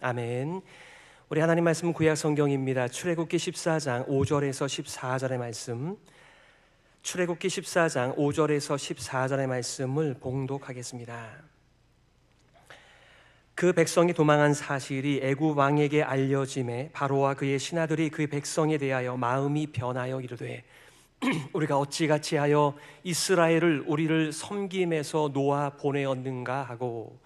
아멘. 우리 하나님 말씀은 구약 성경입니다. 출애굽기 14장 5절에서 14절의 말씀, 출애굽기 14장 5절에서 14절의 말씀을 봉독하겠습니다. 그 백성이 도망한 사실이 애굽 왕에게 알려짐에 바로와 그의 신하들이 그 백성에 대하여 마음이 변하여 이르되 우리가 어찌같이 하여 이스라엘을 우리를 섬김에서 놓아 보내었는가 하고,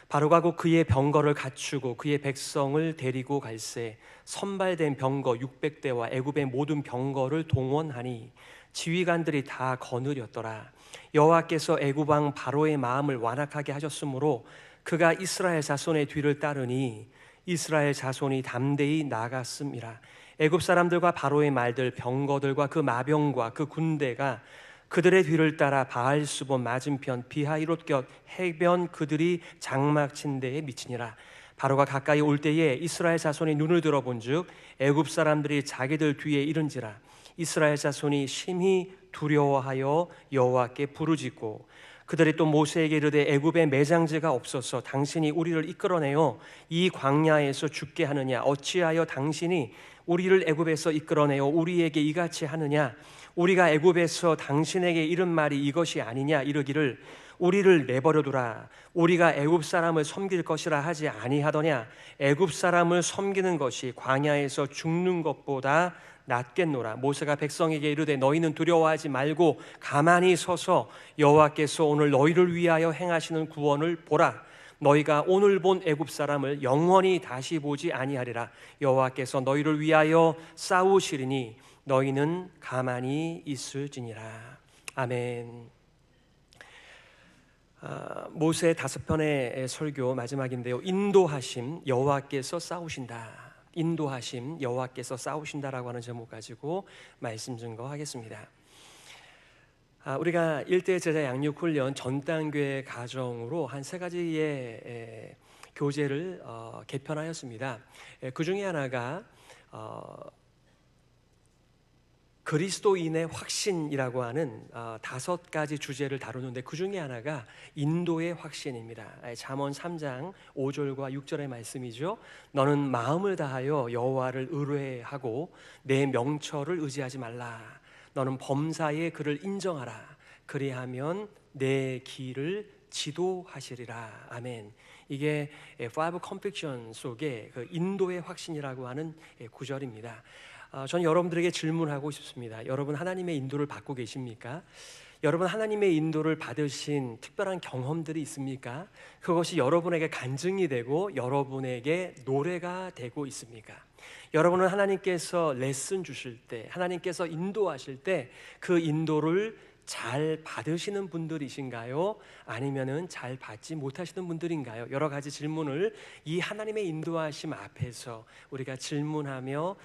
바로가 곧 그의 병거를 갖추고 그의 백성을 데리고 갈새 선발된 병거 600대와 애굽의 모든 병거를 동원하니 지휘관들이 다 거느렸더라. 여호와께서 애굽 왕 바로의 마음을 완악하게 하셨으므로 그가 이스라엘 자손의 뒤를 따르니 이스라엘 자손이 담대히 나갔음이라. 애굽 사람들과 바로의 말들, 병거들과 그 마병과 그 군대가 그들의 뒤를 따라 바알수본 맞은편 비하이롯 곁 해변 그들이 장막 친 데에 미치니라. 바로가 가까이 올 때에 이스라엘 자손이 눈을 들어본즉 애굽 사람들이 자기들 뒤에 이른지라. 이스라엘 자손이 심히 두려워하여 여호와께 부르짖고 그들이 또 모세에게 이르되 애굽에 매장지가 없어서 당신이 우리를 이끌어내어 이 광야에서 죽게 하느냐? 어찌하여 당신이 우리를 애굽에서 이끌어내어 우리에게 이같이 하느냐? 우리가 애굽에서 당신에게 이른 말이 이것이 아니냐? 이르기를 우리를 내버려두라. 우리가 애굽 사람을 섬길 것이라 하지 아니하더냐? 애굽 사람을 섬기는 것이 광야에서 죽는 것보다 낫겠노라. 모세가 백성에게 이르되 너희는 두려워하지 말고 가만히 서서 여호와께서 오늘 너희를 위하여 행하시는 구원을 보라. 너희가 오늘 본 애굽 사람을 영원히 다시 보지 아니하리라. 여호와께서 너희를 위하여 싸우시리니 너희는 가만히 있을지니라. 아멘. 모세 5편의 설교 마지막인데요, 인도하심 여호와께서 싸우신다. 인도하심 여호와께서 싸우신다라고 하는 제목 가지고 말씀 증거하겠습니다. 우리가 1대 제자 양육 훈련 전단계 과정으로 한 3가지의 교재를 개편하였습니다. 그 중에 하나가 그리스도인의 확신이라고 하는 5가지 주제를 다루는데, 그 중에 하나가 인도의 확신입니다. 잠언 3장 5절과 6절의 말씀이죠. 너는 마음을 다하여 여호와를 의뢰하고 내 명철을 의지하지 말라. 너는 범사에 그를 인정하라. 그리하면 내 길을 지도하시리라. 아멘. 이게 Five Conviction 속에 그 인도의 확신이라고 하는 구절입니다. 저는 여러분들에게 질문하고 싶습니다. 여러분 하나님의 인도를 받고 계십니까? 여러분 하나님의 인도를 받으신 특별한 경험들이 있습니까? 그것이 여러분에게 간증이 되고 여러분에게 노래가 되고 있습니까? 여러분은 하나님께서 레슨 주실 때, 하나님께서 인도하실 때 그 인도를 잘 받으시는 분들이신가요? 아니면은 잘 받지 못하시는 분들인가요? 여러 가지 질문을 이 하나님의 인도하심 앞에서 우리가 질문하며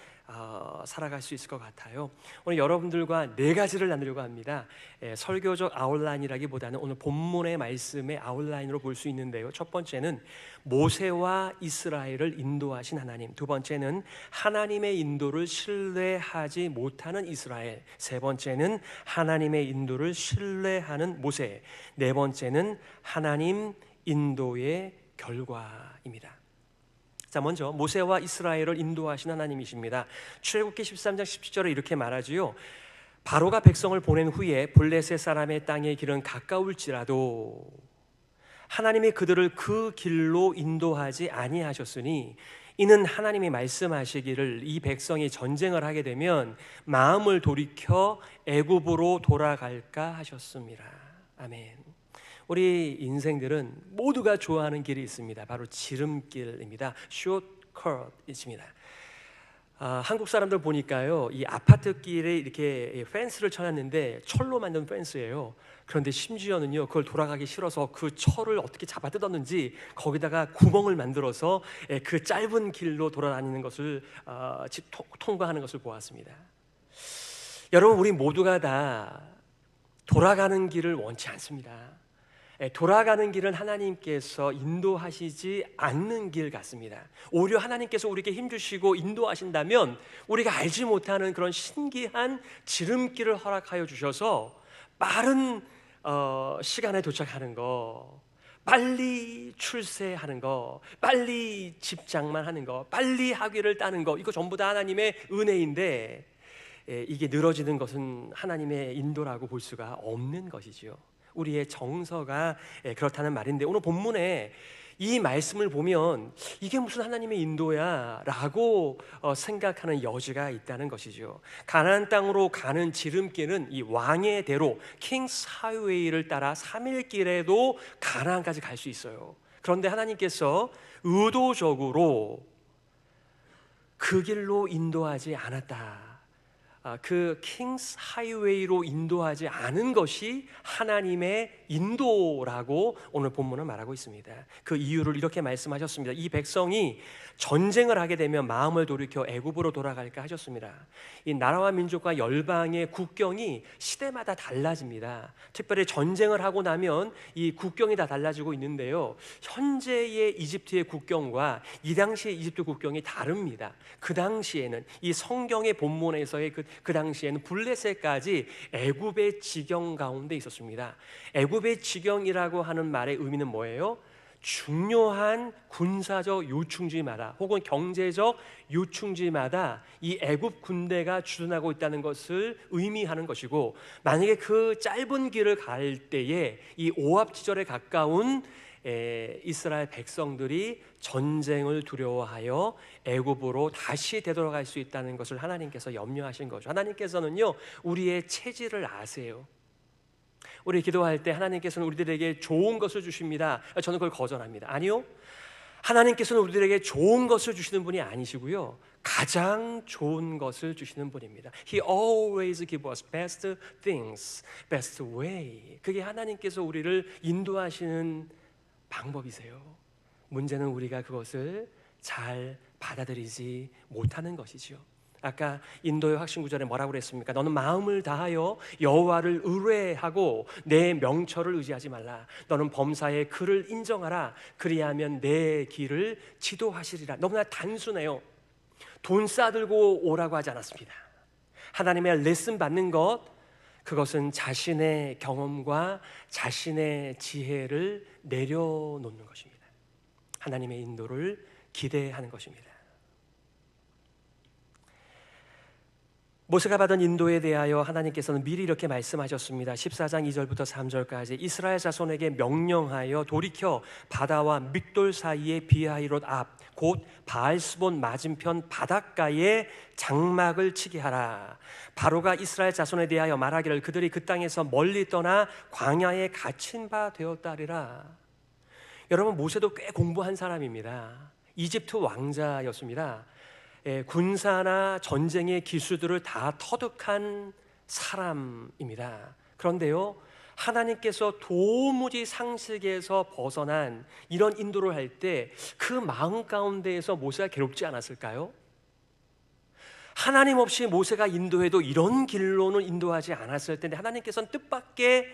살아갈 수 있을 것 같아요. 오늘 여러분들과 4가지를 나누려고 합니다. 설교적 아웃라인이라기보다는 오늘 본문의 말씀의 아웃라인으로 볼 수 있는데요, 첫 번째는 모세와 이스라엘을 인도하신 하나님, 두 번째는 하나님의 인도를 신뢰하지 못하는 이스라엘, 세 번째는 하나님의 인도를 신뢰하는 모세, 네 번째는 하나님 인도의 결과입니다. 자, 먼저 모세와 이스라엘을 인도하신 하나님이십니다. 출애굽기 13장 17절에 이렇게 말하지요. 바로가 백성을 보낸 후에 블레셋 사람의 땅의 길은 가까울지라도 하나님이 그들을 그 길로 인도하지 아니하셨으니 이는 하나님이 말씀하시기를 이 백성이 전쟁을 하게 되면 마음을 돌이켜 애굽으로 돌아갈까 하셨습니다. 아멘. 우리 인생들은 모두가 좋아하는 길이 있습니다. 바로 지름길입니다. 숏컷입니다. 한국 사람들 보니까요, 이 아파트 길에 이렇게 펜스를 쳐놨는데 철로 만든 펜스예요. 그런데 심지어는요, 그걸 돌아가기 싫어서 그 철을 어떻게 잡아 뜯었는지 거기다가 구멍을 만들어서 그 짧은 길로 돌아다니는 것을 통과하는 것을 보았습니다. 여러분, 우리 모두가 다 돌아가는 길을 원치 않습니다. 돌아가는 길은 하나님께서 인도하시지 않는 길 같습니다. 오히려 하나님께서 우리에게 힘주시고 인도하신다면 우리가 알지 못하는 그런 신기한 지름길을 허락하여 주셔서 빠른 시간에 도착하는 거, 빨리 출세하는 거, 빨리 집장만 하는 거, 빨리 학위를 따는 거, 이거 전부 다 하나님의 은혜인데 이게 늘어지는 것은 하나님의 인도라고 볼 수가 없는 것이지요. 우리의 정서가 그렇다는 말인데, 오늘 본문에 이 말씀을 보면 이게 무슨 하나님의 인도야 라고 생각하는 여지가 있다는 것이죠. 가나안 땅으로 가는 지름길은 이 왕의 대로 킹스 하이웨이를 따라 3일 길에도 가나안까지 갈 수 있어요. 그런데 하나님께서 의도적으로 그 길로 인도하지 않았다. 그 킹스 하이웨이로 인도하지 않은 것이 하나님의 인도라고 오늘 본문은 말하고 있습니다. 그 이유를 이렇게 말씀하셨습니다. 이 백성이 전쟁을 하게 되면 마음을 돌이켜 애굽으로 돌아갈까 하셨습니다. 이 나라와 민족과 열방의 국경이 시대마다 달라집니다. 특별히 전쟁을 하고 나면 이 국경이 다 달라지고 있는데요, 현재의 이집트의 국경과 이 당시의 이집트 국경이 다릅니다. 그 당시에는 이 성경의 본문에서의 그 당시에는 블레셋까지 애굽의 지경 가운데 있었습니다. 애굽의 지경이라고 하는 말의 의미는 뭐예요? 중요한 군사적 요충지마다 혹은 경제적 요충지마다 이 애굽 군대가 주둔하고 있다는 것을 의미하는 것이고, 만약에 그 짧은 길을 갈 때에 이 오합지절에 가까운 이스라엘 백성들이 전쟁을 두려워하여 애굽으로 다시 되돌아갈 수 있다는 것을 하나님께서 염려하신 거죠. 하나님께서는요, 우리의 체질을 아세요. 우리 기도할 때 하나님께서는 우리들에게 좋은 것을 주십니다. 저는 그걸 거절합니다. 아니요, 하나님께서는 우리들에게 좋은 것을 주시는 분이 아니시고요, 가장 좋은 것을 주시는 분입니다. He always gives us best things, best way. 그게 하나님께서 우리를 인도하시는 방법이세요. 문제는 우리가 그것을 잘 받아들이지 못하는 것이죠. 아까 인도의 확신 구절에 뭐라고 그랬습니까? 너는 마음을 다하여 여호와를 의뢰하고 내 명철을 의지하지 말라. 너는 범사의 그를 인정하라. 그리하면 내 길을 지도하시리라. 너무나 단순해요. 돈 싸들고 오라고 하지 않았습니다. 하나님의 레슨 받는 것, 그것은 자신의 경험과 자신의 지혜를 내려놓는 것입니다. 하나님의 인도를 기대하는 것입니다. 모세가 받은 인도에 대하여 하나님께서는 미리 이렇게 말씀하셨습니다. 14장 2절부터 3절까지 이스라엘 자손에게 명령하여 돌이켜 바다와 믹돌 사이의 비하이롯 앞 곧 바알스본 맞은편 바닷가에 장막을 치게 하라. 바로가 이스라엘 자손에 대하여 말하기를 그들이 그 땅에서 멀리 떠나 광야에 갇힌 바 되었다리라. 여러분, 모세도 꽤 공부한 사람입니다. 이집트 왕자였습니다. 군사나 전쟁의 기술들을 다 터득한 사람입니다. 그런데요, 하나님께서 도무지 상식에서 벗어난 이런 인도를 할 때 그 마음 가운데에서 모세가 괴롭지 않았을까요? 하나님 없이 모세가 인도해도 이런 길로는 인도하지 않았을 텐데, 하나님께서는 뜻밖의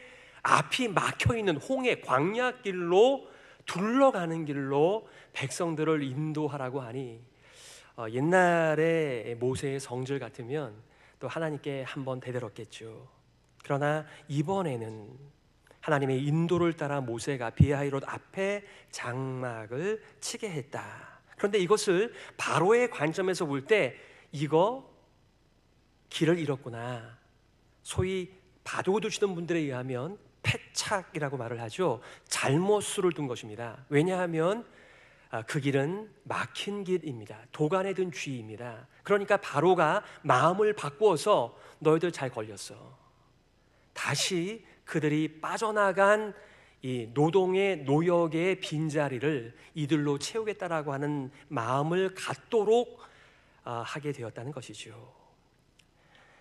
앞이 막혀있는 홍해 광야 길로 둘러가는 길로 백성들을 인도하라고 하니, 옛날에 모세의 성질 같으면 또 하나님께 한번 대들었겠죠. 그러나 이번에는 하나님의 인도를 따라 모세가 비하이롯 앞에 장막을 치게 했다. 그런데 이것을 바로의 관점에서 볼 때 이거 길을 잃었구나. 소위 바둑을 두시는 분들에 의하면 패착이라고 말을 하죠. 잘못 수를 둔 것입니다. 왜냐하면 그 길은 막힌 길입니다. 도간에 든 쥐입니다. 그러니까 바로가 마음을 바꾸어서 너희들 잘 걸렸어. 다시 그들이 빠져나간 이 노동의 노역의 빈자리를 이들로 채우겠다라고 하는 마음을 갖도록 하게 되었다는 것이죠.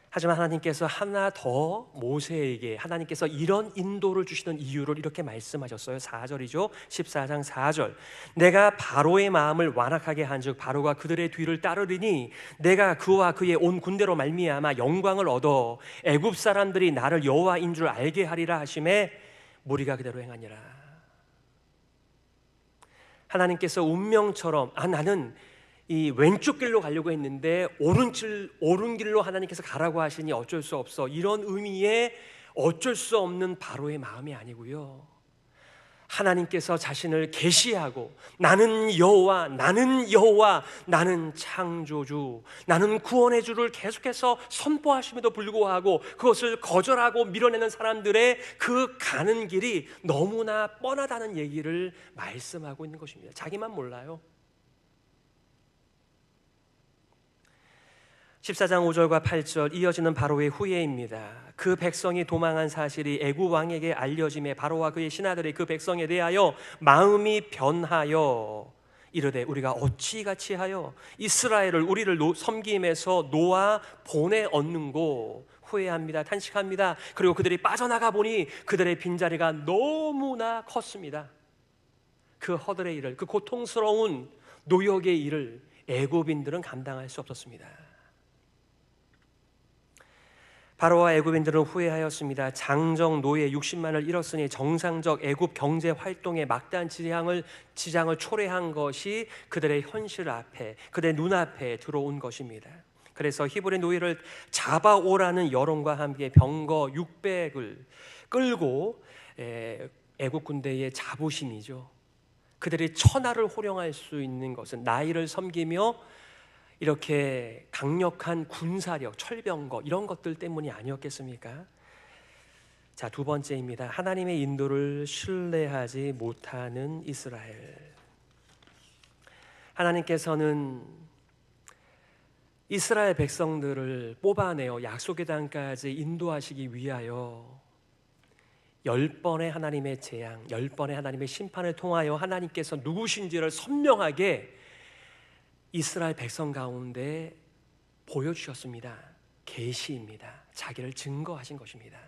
하지만 하나님께서 하나 더 모세에게 하나님께서 이런 인도를 주시는 이유를 이렇게 말씀하셨어요. 4절이죠. 14장 4절. 내가 바로의 마음을 완악하게 한즉 바로가 그들의 뒤를 따르리니 내가 그와 그의 온 군대로 말미암아 영광을 얻어 애굽 사람들이 나를 여호와인 줄 알게 하리라 하심에 무리가 그대로 행하니라. 하나님께서 운명처럼 나는 이 왼쪽 길로 가려고 했는데 오른 길로 하나님께서 가라고 하시니 어쩔 수 없어, 이런 의미의 어쩔 수 없는 바로의 마음이 아니고요, 하나님께서 자신을 계시하고 나는 여호와, 나는 여호와, 나는 창조주, 나는 구원의 주를 계속해서 선포하심에도 불구하고 그것을 거절하고 밀어내는 사람들의 그 가는 길이 너무나 뻔하다는 얘기를 말씀하고 있는 것입니다. 자기만 몰라요. 14장 5절과 8절 이어지는 바로의 후예입니다. 그 백성이 도망한 사실이 애굽 왕에게 알려짐에 바로와 그의 신하들이 그 백성에 대하여 마음이 변하여 이르되 우리가 어찌같이 하여 이스라엘을 우리를 섬김에서 놓아 보내었는고 후회합니다. 탄식합니다. 그리고 그들이 빠져나가 보니 그들의 빈자리가 너무나 컸습니다. 그 허들의 일을, 그 고통스러운 노역의 일을 애굽인들은 감당할 수 없었습니다. 바로와 애굽인들은 후회하였습니다. 장정 노예 60만을 잃었으니 정상적 애굽 경제 활동의 막대한 지장을 초래한 것이 그들의 현실 앞에, 그들의 눈앞에 들어온 것입니다. 그래서 히브리 노예를 잡아오라는 여론과 함께 병거 600을 끌고 애굽 군대의 자부심이죠. 그들이 천하를 호령할 수 있는 것은 나일을 섬기며 이렇게 강력한 군사력, 철병거 이런 것들 때문이 아니었겠습니까? 자, 두 번째입니다. 하나님의 인도를 신뢰하지 못하는 이스라엘. 하나님께서는 이스라엘 백성들을 뽑아내어 약속의 땅까지 인도하시기 위하여 10번의 하나님의 재앙, 10번의 하나님의 심판을 통하여 하나님께서 누구신지를 선명하게 이스라엘 백성 가운데 보여주셨습니다. 계시입니다. 자기를 증거하신 것입니다.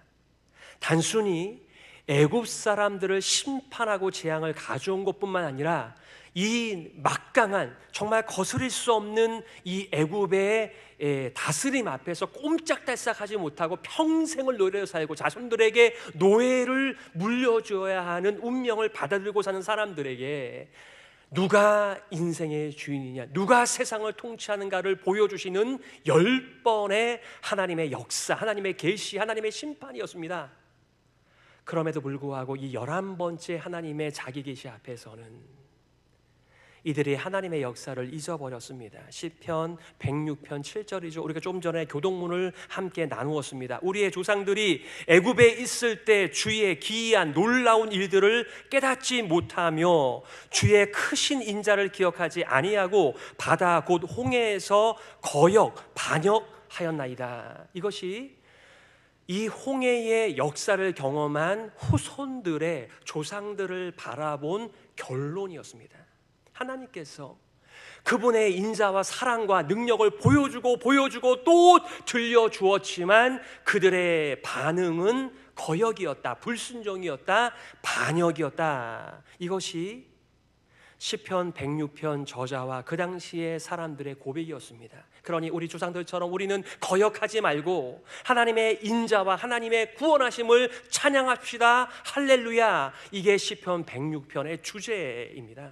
단순히 애굽 사람들을 심판하고 재앙을 가져온 것뿐만 아니라 이 막강한 정말 거스릴 수 없는 이 애굽의 다스림 앞에서 꼼짝달싹하지 못하고 평생을 노예로 살고 자손들에게 노예를 물려줘야 하는 운명을 받아들고 사는 사람들에게 누가 인생의 주인이냐, 누가 세상을 통치하는가를 보여주시는 10번의 하나님의 역사, 하나님의 계시, 하나님의 심판이었습니다. 그럼에도 불구하고 이 11번째 하나님의 자기 계시 앞에서는 이들이 하나님의 역사를 잊어버렸습니다. 시편 106편 7절이죠. 우리가 좀 전에 교동문을 함께 나누었습니다. 우리의 조상들이 애굽에 있을 때 주의 기이한 놀라운 일들을 깨닫지 못하며 주의 크신 인자를 기억하지 아니하고 바다 곧 홍해에서 반역하였나이다. 이것이 이 홍해의 역사를 경험한 후손들의 조상들을 바라본 결론이었습니다. 하나님께서 그분의 인자와 사랑과 능력을 보여주고 또 들려주었지만 그들의 반응은 거역이었다, 불순종이었다, 반역이었다. 이것이 시편 106편 저자와 그 당시의 사람들의 고백이었습니다. 그러니 우리 조상들처럼 우리는 거역하지 말고 하나님의 인자와 하나님의 구원하심을 찬양합시다. 할렐루야. 이게 시편 106편의 주제입니다.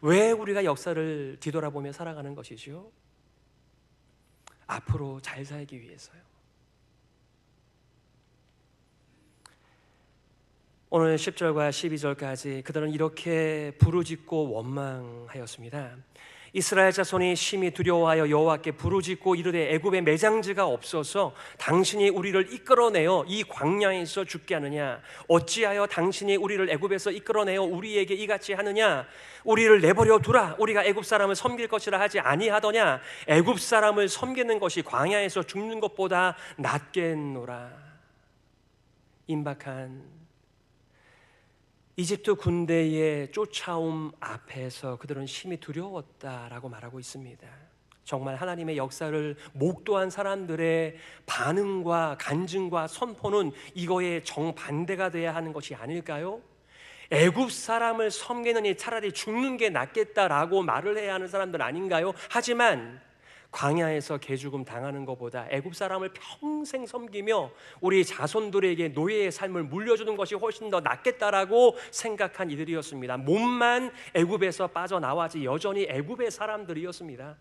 왜 우리가 역사를 뒤돌아보며 살아가는 것이죠? 앞으로 잘 살기 위해서요. 오늘 10절과 12절까지 그들은 이렇게 부르짖고 원망하였습니다. 이스라엘 자손이 심히 두려워하여 여호와께 부르짖고 이르되 애굽에 매장지가 없어서 당신이 우리를 이끌어내어 이 광야에서 죽게 하느냐? 어찌하여 당신이 우리를 애굽에서 이끌어내어 우리에게 이같이 하느냐? 우리를 내버려 두라. 우리가 애굽 사람을 섬길 것이라 하지 아니하더냐? 애굽 사람을 섬기는 것이 광야에서 죽는 것보다 낫겠노라. 임박한 이집트 군대의 쫓아옴 앞에서 그들은 심히 두려웠다라고 말하고 있습니다. 정말 하나님의 역사를 목도한 사람들의 반응과 간증과 선포는 이거의 정반대가 돼야 하는 것이 아닐까요? 애굽 사람을 섬기느니 차라리 죽는 게 낫겠다라고 말을 해야 하는 사람들 아닌가요? 하지만 광야에서 개죽음 당하는 것보다 애굽 사람을 평생 섬기며 우리 자손들에게 노예의 삶을 물려주는 것이 훨씬 더 낫겠다라고 생각한 이들이었습니다. 몸만 애굽에서 빠져나와지 여전히 애굽의 사람들이었습니다.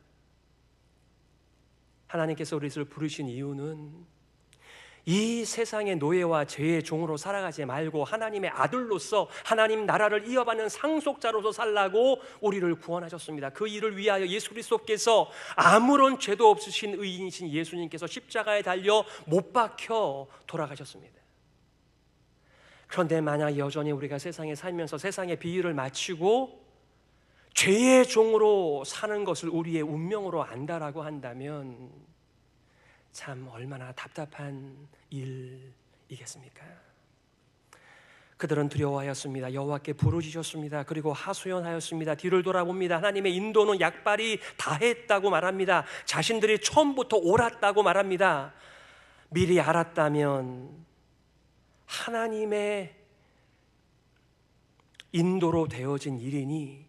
하나님께서 우리를 부르신 이유는 이 세상의 노예와 죄의 종으로 살아가지 말고 하나님의 아들로서 하나님 나라를 이어받는 상속자로서 살라고 우리를 구원하셨습니다. 그 일을 위하여 예수 그리스도께서 아무런 죄도 없으신 의인이신 예수님께서 십자가에 달려 못 박혀 돌아가셨습니다. 그런데 만약 여전히 우리가 세상에 살면서 세상의 비유를 마치고 죄의 종으로 사는 것을 우리의 운명으로 안다라고 한다면 참 얼마나 답답한 일이겠습니까? 그들은 두려워하였습니다. 여호와께 부르짖었습니다. 그리고 하소연하였습니다. 뒤를 돌아봅니다. 하나님의 인도는 약발이 다했다고 말합니다. 자신들이 처음부터 옳았다고 말합니다. 미리 알았다면 하나님의 인도로 되어진 일이니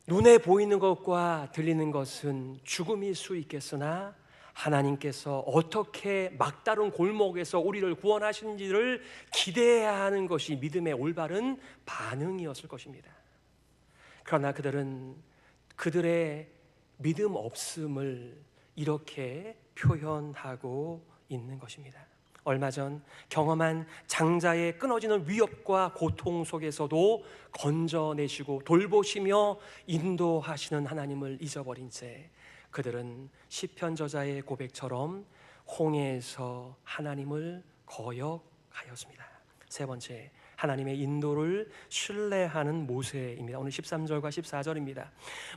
눈에 보이는 것과 들리는 것은 죽음일 수 있겠으나 하나님께서 어떻게 막다른 골목에서 우리를 구원하신지를 기대해야 하는 것이 믿음의 올바른 반응이었을 것입니다. 그러나 그들은 그들의 믿음 없음을 이렇게 표현하고 있는 것입니다. 얼마 전 경험한 장자의 끊어지는 위협과 고통 속에서도 건져내시고 돌보시며 인도하시는 하나님을 잊어버린 채 그들은 시편 저자의 고백처럼 홍해에서 하나님을 거역하였습니다. 세 번째, 하나님의 인도를 신뢰하는 모세입니다. 오늘 13절과 14절입니다.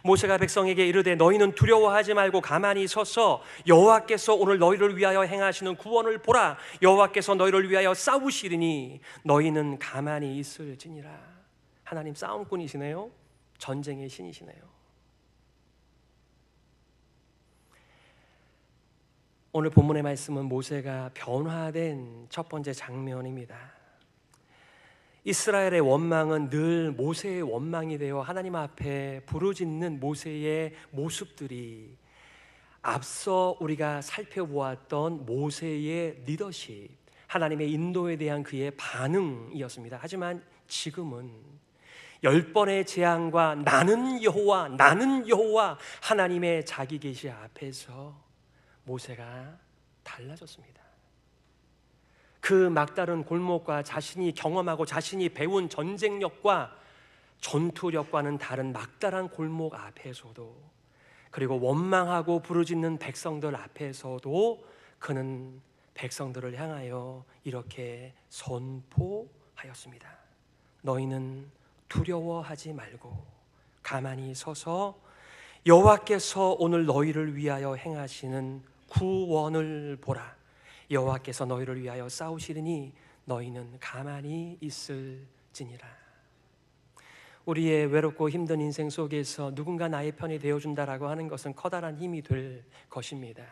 모세가 백성에게 이르되 너희는 두려워하지 말고 가만히 서서 여호와께서 오늘 너희를 위하여 행하시는 구원을 보라. 여호와께서 너희를 위하여 싸우시리니 너희는 가만히 있을지니라. 하나님 싸움꾼이시네요. 전쟁의 신이시네요. 오늘 본문의 말씀은 모세가 변화된 첫 번째 장면입니다. 이스라엘의 원망은 늘 모세의 원망이 되어 하나님 앞에 부르짖는 모세의 모습들이 앞서 우리가 살펴보았던 모세의 리더십, 하나님의 인도에 대한 그의 반응이었습니다. 하지만 지금은 10번의 재앙과 나는 여호와 하나님의 자기 계시 앞에서 모세가 달라졌습니다. 그 막다른 골목과 자신이 경험하고 자신이 배운 전쟁력과 전투력과는 다른 막다른 골목 앞에서도, 그리고 원망하고 부르짖는 백성들 앞에서도 그는 백성들을 향하여 이렇게 선포하였습니다. 너희는 두려워하지 말고 가만히 서서 여호와께서 오늘 너희를 위하여 행하시는 구원을 보라. 여호와께서 너희를 위하여 싸우시리니 너희는 가만히 있을지니라. 우리의 외롭고 힘든 인생 속에서 누군가 나의 편이 되어준다라고 하는 것은 커다란 힘이 될 것입니다.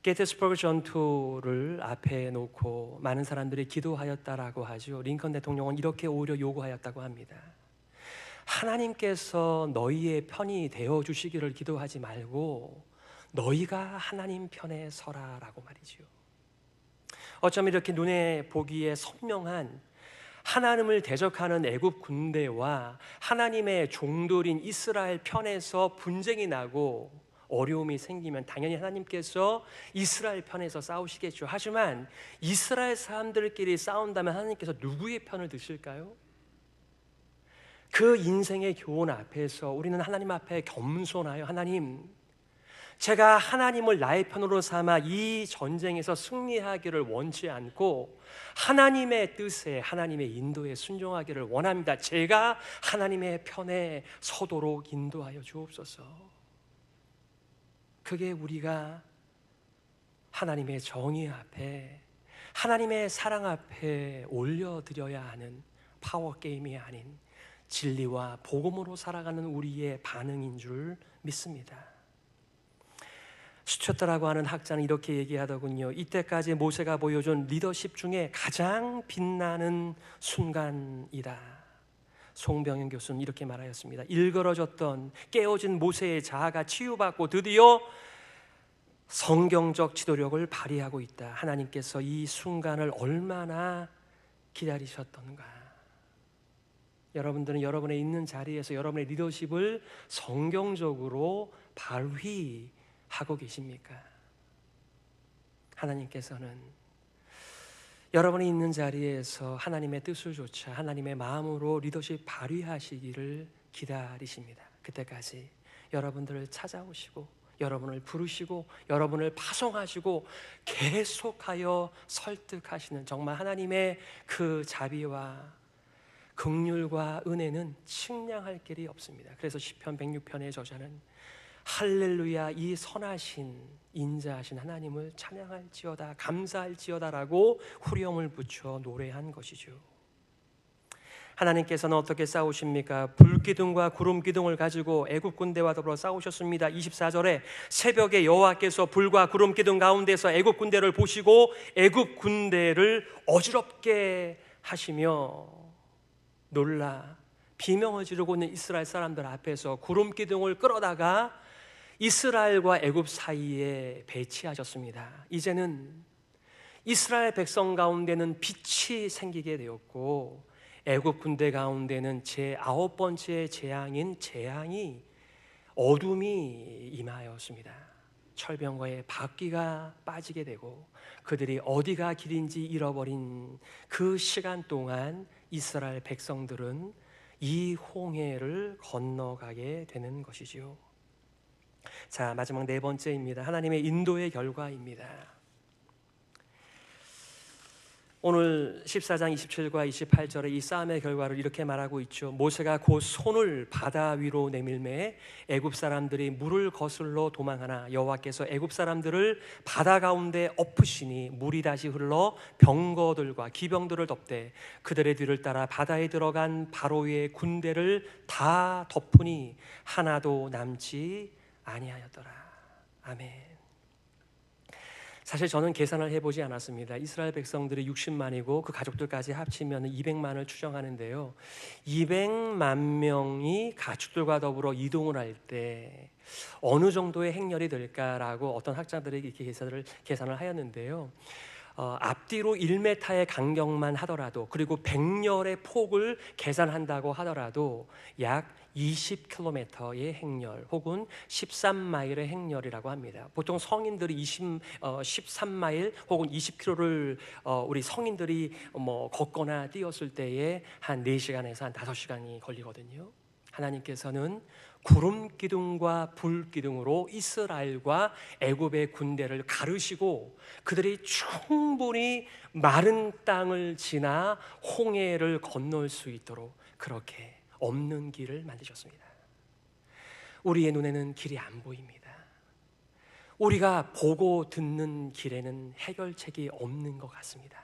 게티스버그 전투를 앞에 놓고 많은 사람들이 기도하였다라고 하죠. 링컨 대통령은 이렇게 오히려 요구하였다고 합니다. 하나님께서 너희의 편이 되어주시기를 기도하지 말고 너희가 하나님 편에 서라라고 말이죠. 어쩌면 이렇게 눈에 보기에 선명한 하나님을 대적하는 애굽 군대와 하나님의 종들인 이스라엘 편에서 분쟁이 나고 어려움이 생기면 당연히 하나님께서 이스라엘 편에서 싸우시겠죠. 하지만 이스라엘 사람들끼리 싸운다면 하나님께서 누구의 편을 드실까요? 그 인생의 교훈 앞에서 우리는 하나님 앞에 겸손하여 하나님, 제가 하나님을 나의 편으로 삼아 이 전쟁에서 승리하기를 원치 않고 하나님의 뜻에, 하나님의 인도에 순종하기를 원합니다. 제가 하나님의 편에 서도록 인도하여 주옵소서. 그게 우리가 하나님의 정의 앞에, 하나님의 사랑 앞에 올려드려야 하는 파워게임이 아닌 진리와 복음으로 살아가는 우리의 반응인 줄 믿습니다. 스튜어트라고 하는 학자는 이렇게 얘기하더군요. 이때까지 모세가 보여준 리더십 중에 가장 빛나는 순간이다. 송병현 교수는 이렇게 말하였습니다. 일그러졌던 깨어진 모세의 자아가 치유받고 드디어 성경적 지도력을 발휘하고 있다. 하나님께서 이 순간을 얼마나 기다리셨던가. 여러분들은 여러분의 있는 자리에서 여러분의 리더십을 성경적으로 발휘하고 계십니까? 하나님께서는 여러분이 있는 자리에서 하나님의 뜻을 조차 하나님의 마음으로 리더십 발휘하시기를 기다리십니다. 그때까지 여러분들을 찾아오시고 여러분을 부르시고 여러분을 파송하시고 계속하여 설득하시는 정말 하나님의 그 자비와 긍휼과 은혜는 측량할 길이 없습니다. 그래서 시편 106편의 저자는 할렐루야, 이 선하신 인자하신 하나님을 찬양할지어다 감사할지어다라고 후렴을 붙여 노래한 것이죠. 하나님께서는 어떻게 싸우십니까? 불기둥과 구름기둥을 가지고 애굽 군대와 더불어 싸우셨습니다. 24절에 새벽에 여호와께서 불과 구름기둥 가운데서 애굽 군대를 보시고 애굽 군대를 어지럽게 하시며 놀라 비명을 지르고 있는 이스라엘 사람들 앞에서 구름기둥을 끌어다가 이스라엘과 애굽 사이에 배치하셨습니다. 이제는 이스라엘 백성 가운데는 빛이 생기게 되었고 애굽 군대 가운데는 제9번째 재앙인 재앙이 어둠이 임하였습니다. 철병거의 바퀴가 빠지게 되고 그들이 어디가 길인지 잃어버린 그 시간 동안 이스라엘 백성들은 이 홍해를 건너가게 되는 것이지요. 자, 마지막 네 번째입니다. 하나님의 인도의 결과입니다. 오늘 14장 27과 28절에 이 싸움의 결과를 이렇게 말하고 있죠. 모세가 곧 손을 바다 위로 내밀매 애굽 사람들이 물을 거슬러 도망하나 여호와께서 애굽 사람들을 바다 가운데 엎으시니 물이 다시 흘러 병거들과 기병들을 덮되 그들의 뒤를 따라 바다에 들어간 바로의 군대를 다 덮으니 하나도 남지 아니하였더라. 아멘. 사실 저는 계산을 해보지 않았습니다. 이스라엘 백성들이 60만이고 그 가족들까지 합치면 200만을 추정하는데요, 200만 명이 가축들과 더불어 이동을 할 때 어느 정도의 행렬이 될까라고 어떤 학자들이 이렇게 계산을 하였는데요, 앞뒤로 1m의 간격만 하더라도 그리고 100렬의 폭을 계산한다고 하더라도 약 20km의 행렬 혹은 13마일의 행렬이라고 합니다. 보통 성인들이 13마일 혹은 20km를 우리 성인들이 걷거나 뛰었을 때에 한 4시간에서 한 5시간이 걸리거든요. 하나님께서는 구름 기둥과 불 기둥으로 이스라엘과 애굽의 군대를 가르시고 그들이 충분히 마른 땅을 지나 홍해를 건널 수 있도록 그렇게 없는 길을 만드셨습니다. 우리의 눈에는 길이 안 보입니다. 우리가 보고 듣는 길에는 해결책이 없는 것 같습니다.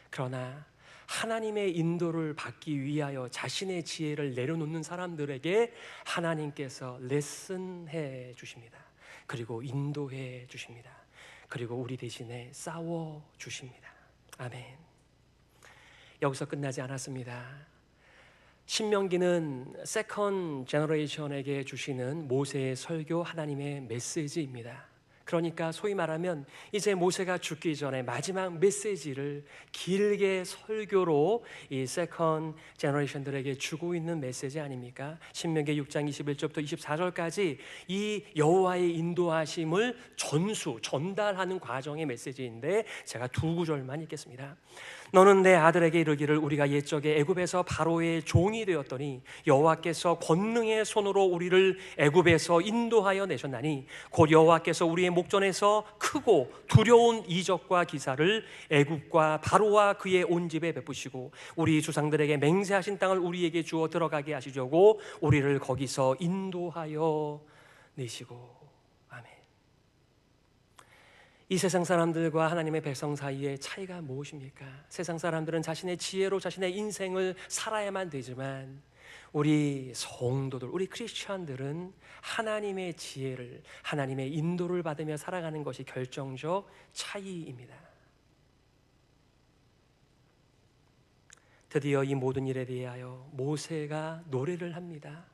그러나 하나님의 인도를 받기 위하여 자신의 지혜를 내려놓는 사람들에게 하나님께서 레슨해 주십니다. 그리고 인도해 주십니다. 그리고 우리 대신에 싸워 주십니다. 아멘. 여기서 끝나지 않았습니다. 신명기는 세컨 제너레이션에게 주시는 모세의 설교, 하나님의 메시지입니다. 그러니까 소위 말하면 이제 모세가 죽기 전에 마지막 메시지를 길게 설교로 이 세컨 제너레이션들에게 주고 있는 메시지 아닙니까? 신명기 6장 21절부터 24절까지 이 여호와의 인도하심을 전달하는 과정의 메시지인데 제가 2구절만 읽겠습니다. 너는 내 아들에게 이르기를 우리가 옛적에 애굽에서 바로의 종이 되었더니 여호와께서 권능의 손으로 우리를 애굽에서 인도하여 내셨나니 곧 여호와께서 우리의 목전에서 크고 두려운 이적과 기사를 애굽과 바로와 그의 온 집에 베푸시고 우리 조상들에게 맹세하신 땅을 우리에게 주어 들어가게 하시려고 우리를 거기서 인도하여 내시고. 이 세상 사람들과 하나님의 백성 사이의 차이가 무엇입니까? 세상 사람들은 자신의 지혜로 자신의 인생을 살아야만 되지만 우리 성도들, 우리 크리스천들은 하나님의 지혜를, 하나님의 인도를 받으며 살아가는 것이 결정적 차이입니다. 드디어 이 모든 일에 대하여 모세가 노래를 합니다.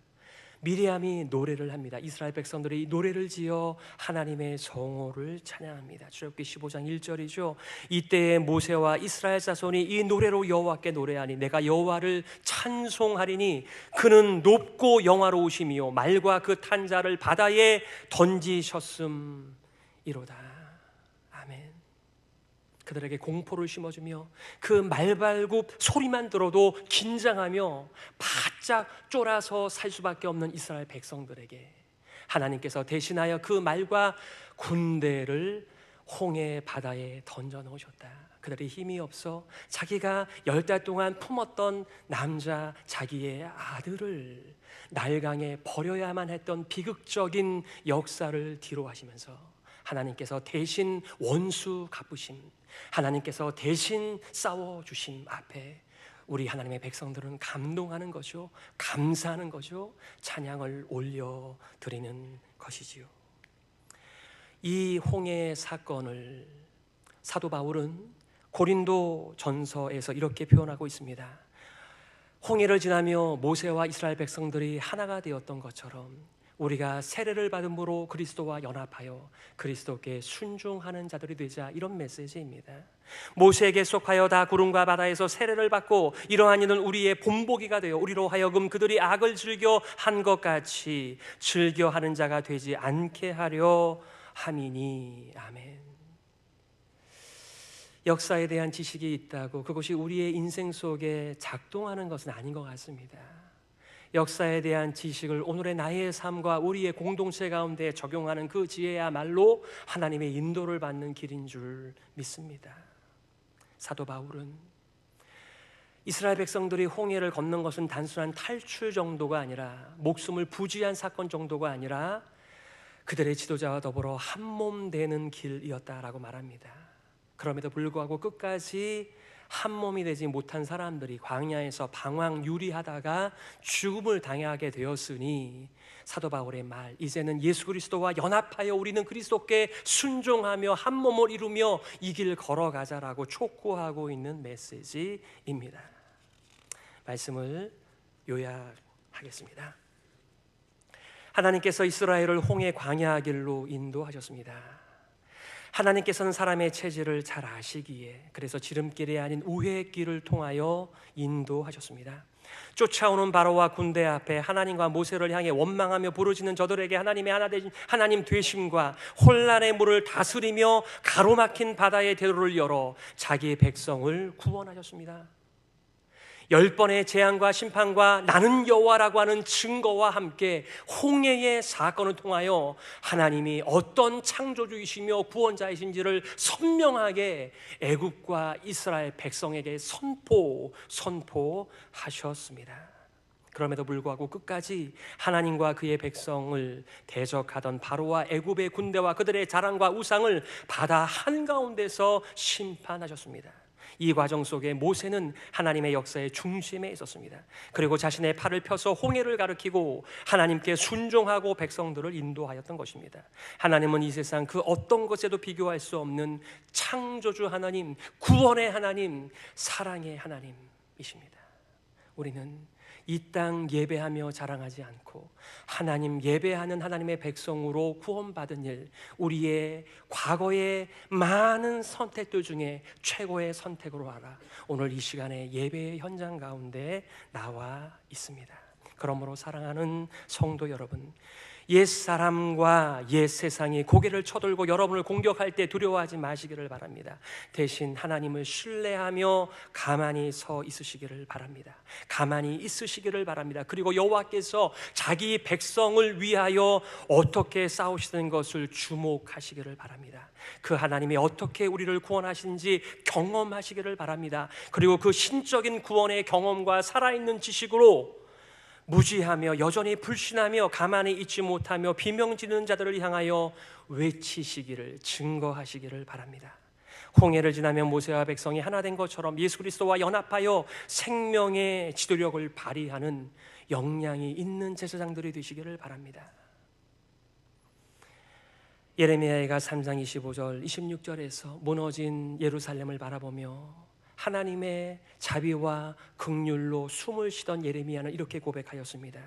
미리암이 노래를 합니다. 이스라엘 백성들이 노래를 지어 하나님의 성호를 찬양합니다. 출애굽기 15장 1절이죠. 이때에 모세와 이스라엘 자손이 이 노래로 여호와께 노래하니 내가 여호와를 찬송하리니 그는 높고 영화로우시며 말과 그 탄 자를 바다에 던지셨음이로다. 아멘. 그들에게 공포를 심어주며 그 말발굽 소리만 들어도 긴장하며 바짝 쫄아서 살 수밖에 없는 이스라엘 백성들에게 하나님께서 대신하여 그 말과 군대를 홍해 바다에 던져 놓으셨다. 그들이 힘이 없어 자기가 10달 동안 품었던 남자 자기의 아들을 날강에 버려야만 했던 비극적인 역사를 뒤로 하시면서 하나님께서 대신 원수 갚으심, 하나님께서 대신 싸워주심 앞에 우리 하나님의 백성들은 감동하는 거죠. 감사하는 거죠. 찬양을 올려드리는 것이지요. 이 홍해 사건을 사도 바울은 고린도 전서에서 이렇게 표현하고 있습니다. 홍해를 지나며 모세와 이스라엘 백성들이 하나가 되었던 것처럼 우리가 세례를 받음으로 그리스도와 연합하여 그리스도께 순종하는 자들이 되자, 이런 메시지입니다. 모세에게 속하여 다 구름과 바다에서 세례를 받고 이러한 이는 우리의 본보기가 되어 우리로 하여금 그들이 악을 즐겨 한 것 같이 즐겨 하는 자가 되지 않게 하려 함이니. 아멘. 역사에 대한 지식이 있다고 그것이 우리의 인생 속에 작동하는 것은 아닌 것 같습니다. 역사에 대한 지식을 오늘의 나의 삶과 우리의 공동체 가운데 적용하는 그 지혜야말로 하나님의 인도를 받는 길인 줄 믿습니다. 사도 바울은 이스라엘 백성들이 홍해를 건넌 것은 단순한 탈출 정도가 아니라, 목숨을 부지한 사건 정도가 아니라 그들의 지도자와 더불어 한몸 되는 길이었다라고 말합니다. 그럼에도 불구하고 끝까지 한 몸이 되지 못한 사람들이 광야에서 방황유리하다가 죽음을 당하게 되었으니 사도 바울의 말, 이제는 예수 그리스도와 연합하여 우리는 그리스도께 순종하며 한 몸을 이루며 이 길 걸어가자라고 촉구하고 있는 메시지입니다. 말씀을 요약하겠습니다. 하나님께서 이스라엘을 홍해 광야 길로 인도하셨습니다. 하나님께서는 사람의 체질을 잘 아시기에 그래서 지름길이 아닌 우회의 길을 통하여 인도하셨습니다. 쫓아오는 바로와 군대 앞에 하나님과 모세를 향해 원망하며 부르짖는 저들에게 하나님의 하나님 되심과 혼란의 물을 다스리며 가로막힌 바다의 대로를 열어 자기의 백성을 구원하셨습니다. 10번의 재앙과 심판과 나는 여호와라고 하는 증거와 함께 홍해의 사건을 통하여 하나님이 어떤 창조주이시며 구원자이신지를 선명하게 애굽과 이스라엘 백성에게 선포하셨습니다. 그럼에도 불구하고 끝까지 하나님과 그의 백성을 대적하던 바로와 애굽의 군대와 그들의 자랑과 우상을 바다 한가운데서 심판하셨습니다. 이 과정 속에 모세는 하나님의 역사의 중심에 있었습니다. 그리고 자신의 팔을 펴서 홍해를 가리키고 하나님께 순종하고 백성들을 인도하였던 것입니다. 하나님은 이 세상 그 어떤 것에도 비교할 수 없는 창조주 하나님, 구원의 하나님, 사랑의 하나님이십니다. 우리는 이 땅 예배하며 자랑하지 않고 하나님 예배하는 하나님의 백성으로 구원받은 일, 우리의 과거의 많은 선택들 중에 최고의 선택으로 알아 오늘 이 시간에 예배의 현장 가운데 나와 있습니다. 그러므로 사랑하는 성도 여러분, 옛사람과 옛세상이 고개를 쳐들고 여러분을 공격할 때 두려워하지 마시기를 바랍니다. 대신 하나님을 신뢰하며 가만히 서 있으시기를 바랍니다. 가만히 있으시기를 바랍니다. 그리고 여호와께서 자기 백성을 위하여 어떻게 싸우시는 것을 주목하시기를 바랍니다. 그 하나님이 어떻게 우리를 구원하시는지 경험하시기를 바랍니다. 그리고 그 신적인 구원의 경험과 살아있는 지식으로 무지하며 여전히 불신하며 가만히 있지 못하며 비명지는 자들을 향하여 외치시기를, 증거하시기를 바랍니다. 홍해를 지나며 모세와 백성이 하나 된 것처럼 예수 그리스도와 연합하여 생명의 지도력을 발휘하는 역량이 있는 제사장들이 되시기를 바랍니다. 예레미야가 3장 25절 26절에서 무너진 예루살렘을 바라보며 하나님의 자비와 긍휼로 숨을 쉬던 예레미야는 이렇게 고백하였습니다.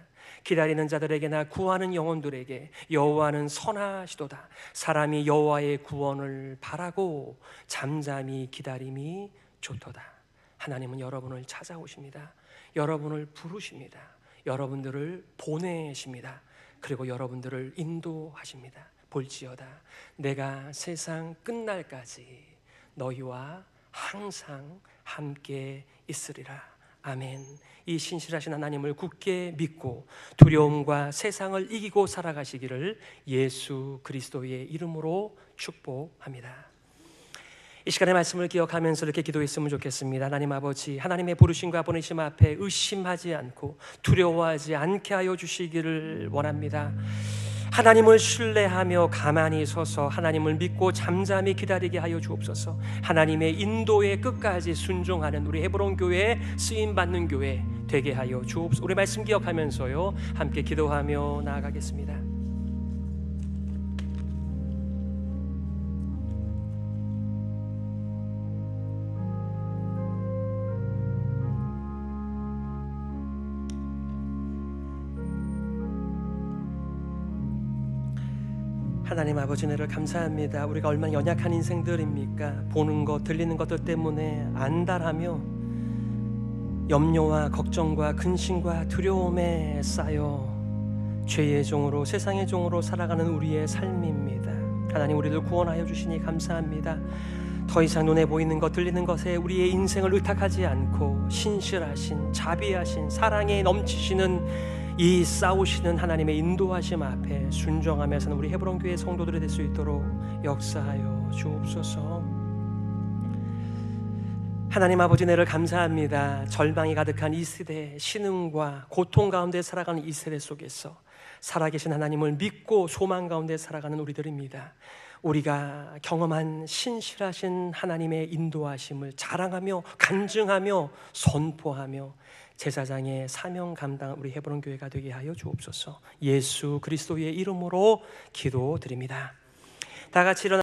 기다리는 자들에게나 구하는 영혼들에게 여호와는 선하시도다. 사람이 여호와의 구원을 바라고 잠잠히 기다림이 좋도다. 하나님은 여러분을 찾아오십니다. 여러분을 부르십니다. 여러분들을 보내십니다. 그리고 여러분들을 인도하십니다. 볼지어다 내가 세상 끝날까지 너희와 항상 함께 있으리라. 아멘. 이 신실하신 하나님을 굳게 믿고 두려움과 세상을 이기고 살아가시기를 예수 그리스도의 이름으로 축복합니다. 이 시간의 말씀을 기억하면서 이렇게 기도했으면 좋겠습니다. 하나님 아버지, 하나님의 부르심과 보내심 앞에 의심하지 않고 두려워하지 않게 하여 주시기를 원합니다. 하나님을 신뢰하며 가만히 서서 하나님을 믿고 잠잠히 기다리게 하여 주옵소서. 하나님의 인도에 끝까지 순종하는 우리 헤브론 교회에 쓰임받는 교회 되게 하여 주옵소서. 우리 말씀 기억하면서요 함께 기도하며 나아가겠습니다. 하나님 아버지, 은혜를 감사합니다. 우리가 얼마나 연약한 인생들입니까? 보는 것, 들리는 것들 때문에 안달하며 염려와 걱정과 근심과 두려움에 쌓여 죄의 종으로, 세상의 종으로 살아가는 우리의 삶입니다. 하나님, 우리를 구원하여 주시니 감사합니다. 더 이상 눈에 보이는 것, 들리는 것에 우리의 인생을 의탁하지 않고 신실하신, 자비하신, 사랑에 넘치시는 이 싸우시는 하나님의 인도하심 앞에 순종하며 사는 우리 헤브론 교회 성도들이 될 수 있도록 역사하여 주옵소서. 하나님 아버지, 은혜를 감사합니다. 절망이 가득한 이 시대, 신음과 고통 가운데 살아가는 이 세대 속에서 살아계신 하나님을 믿고 소망 가운데 살아가는 우리들입니다. 우리가 경험한 신실하신 하나님의 인도하심을 자랑하며 간증하며 선포하며 제사장의 사명 감당한 우리 헤브론 교회가 되게 하여 주옵소서. 예수 그리스도의 이름으로 기도드립니다. 다 같이 일어나